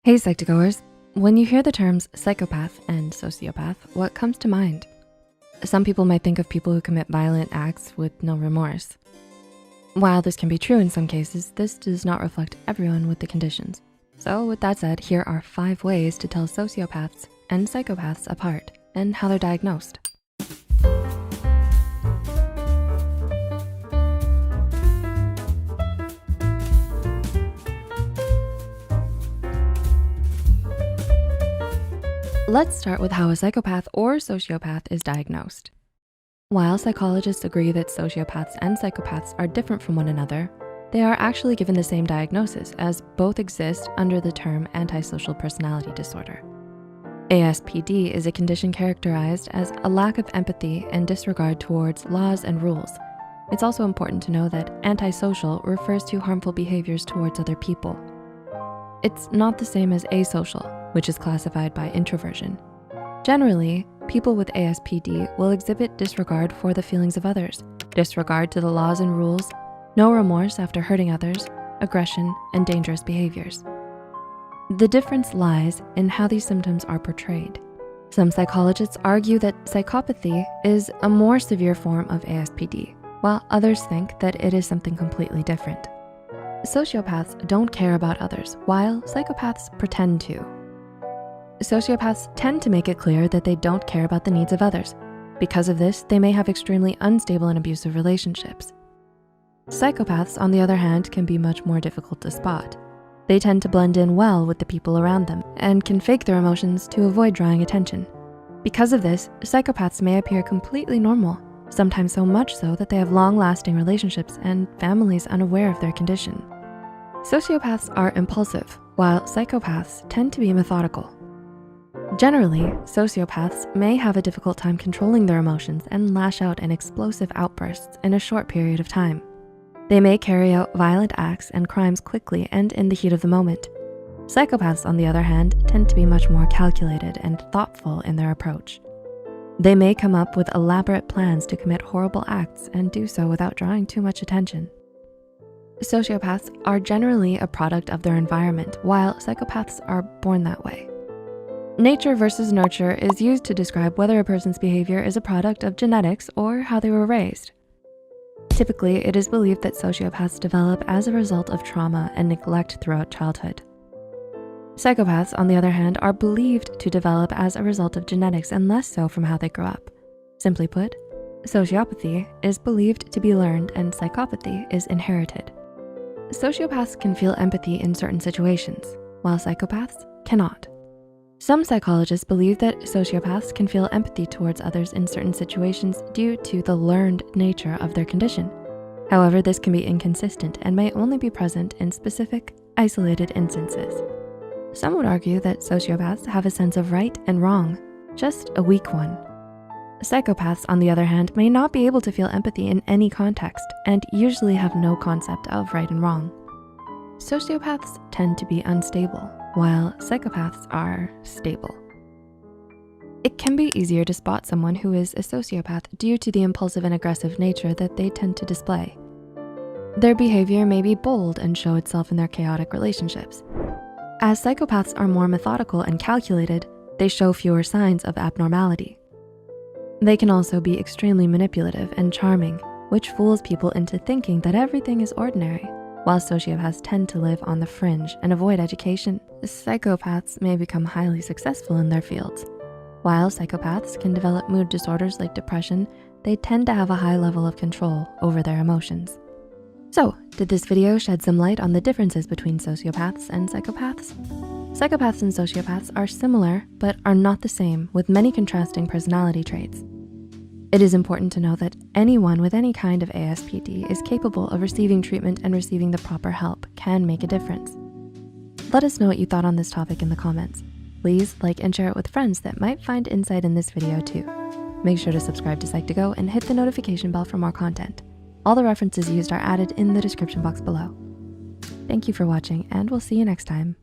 Hey Psych2Goers, when you hear the terms psychopath and sociopath, what comes to mind? Some people might think of people who commit violent acts with no remorse. While this can be true in some cases, this does not reflect everyone with the conditions. So with that said, here are 5 ways to tell sociopaths and psychopaths apart and how they're diagnosed. Let's start with how a psychopath or sociopath is diagnosed. While psychologists agree that sociopaths and psychopaths are different from one another, they are actually given the same diagnosis as both exist under the term antisocial personality disorder. ASPD is a condition characterized as a lack of empathy and disregard towards laws and rules. It's also important to know that antisocial refers to harmful behaviors towards other people. It's not the same as asocial, which is classified by introversion. Generally, people with ASPD will exhibit disregard for the feelings of others, disregard to the laws and rules, no remorse after hurting others, aggression, and dangerous behaviors. The difference lies in how these symptoms are portrayed. Some psychologists argue that psychopathy is a more severe form of ASPD, while others think that it is something completely different. Sociopaths don't care about others, while psychopaths pretend to. Sociopaths tend to make it clear that they don't care about the needs of others. Because of this, they may have extremely unstable and abusive relationships. Psychopaths, on the other hand, can be much more difficult to spot. They tend to blend in well with the people around them and can fake their emotions to avoid drawing attention. Because of this, psychopaths may appear completely normal, sometimes so much so that they have long-lasting relationships and families unaware of their condition. Sociopaths are impulsive, while psychopaths tend to be methodical. Generally, sociopaths may have a difficult time controlling their emotions and lash out in explosive outbursts in a short period of time. They may carry out violent acts and crimes quickly and in the heat of the moment. Psychopaths, on the other hand, tend to be much more calculated and thoughtful in their approach. They may come up with elaborate plans to commit horrible acts and do so without drawing too much attention. Sociopaths are generally a product of their environment, while psychopaths are born that way. Nature versus nurture is used to describe whether a person's behavior is a product of genetics or how they were raised. Typically, it is believed that sociopaths develop as a result of trauma and neglect throughout childhood. Psychopaths, on the other hand, are believed to develop as a result of genetics and less so from how they grow up. Simply put, sociopathy is believed to be learned and psychopathy is inherited. Sociopaths can feel empathy in certain situations, while psychopaths cannot. Some psychologists believe that sociopaths can feel empathy towards others in certain situations due to the learned nature of their condition. However, this can be inconsistent and may only be present in specific, isolated instances. Some would argue that sociopaths have a sense of right and wrong, just a weak one. Psychopaths, on the other hand, may not be able to feel empathy in any context and usually have no concept of right and wrong. Sociopaths tend to be unstable, while psychopaths are stable. It can be easier to spot someone who is a sociopath due to the impulsive and aggressive nature that they tend to display. Their behavior may be bold and show itself in their chaotic relationships. As psychopaths are more methodical and calculated, they show fewer signs of abnormality. They can also be extremely manipulative and charming, which fools people into thinking that everything is ordinary. While sociopaths tend to live on the fringe and avoid education, psychopaths may become highly successful in their fields. While psychopaths can develop mood disorders like depression, they tend to have a high level of control over their emotions. So, did this video shed some light on the differences between sociopaths and psychopaths? Psychopaths and sociopaths are similar, but are not the same, with many contrasting personality traits. It is important to know that anyone with any kind of ASPD is capable of receiving treatment, and receiving the proper help can make a difference. Let us know what you thought on this topic in the comments. Please like and share it with friends that might find insight in this video too. Make sure to subscribe to Psych2Go and hit the notification bell for more content. All the references used are added in the description box below. Thank you for watching, and we'll see you next time.